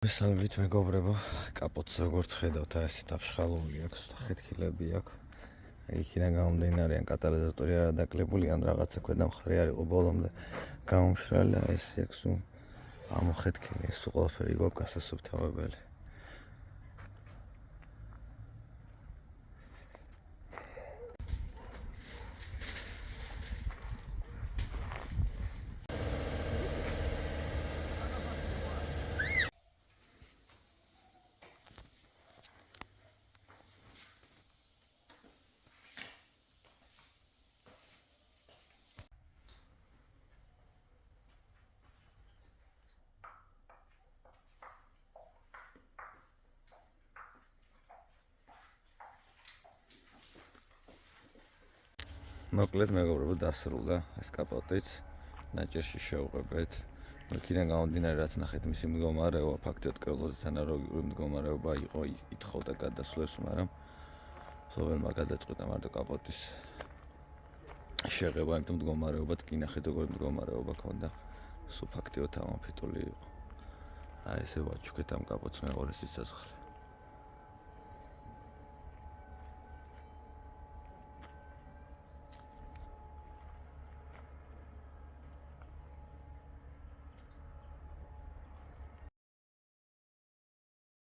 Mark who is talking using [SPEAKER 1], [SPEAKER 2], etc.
[SPEAKER 1] მესალმებით მეგობრებო, კაპოტს როგორც ხედავთ, ეს დაფშხალული აქვს, ხეთქილები აქვს. იქიდან გამომდინარე, ან კატალიზატორი არ დაკლებული, ან რაღაცა ქვედა მხარე არ იყო ბოლომდე გამომშრალი, ეს აქვს ამოხეთქილი, ეს ყველაფერი გვაქვს გასასუფთავებელი. მოკლედ მეგობრებო, დასრულდა ეს კაპოტიც, ნაჭერში შევუყებეთ. იქიდან გამომდინარე, რაც ნახეთ მისი მდგომარეობა, ფაქტიურად კრილოზის ანალოგიური მდგომარეობა იყო, ითხოვდა გადასვლებს, მაგრამ სოველმა გადაწყვიტა მარტო კაპოტის შეღება, იმიტომ მდგომარეობად კი ნახეთ, როგორი მდგომარეობა ჰქონდა, სულ ფაქტიურად ამოფიტული იყო. აი ესე ვაჩუქეთ ამ კაპოტს მეღორეს სიცოცხლე.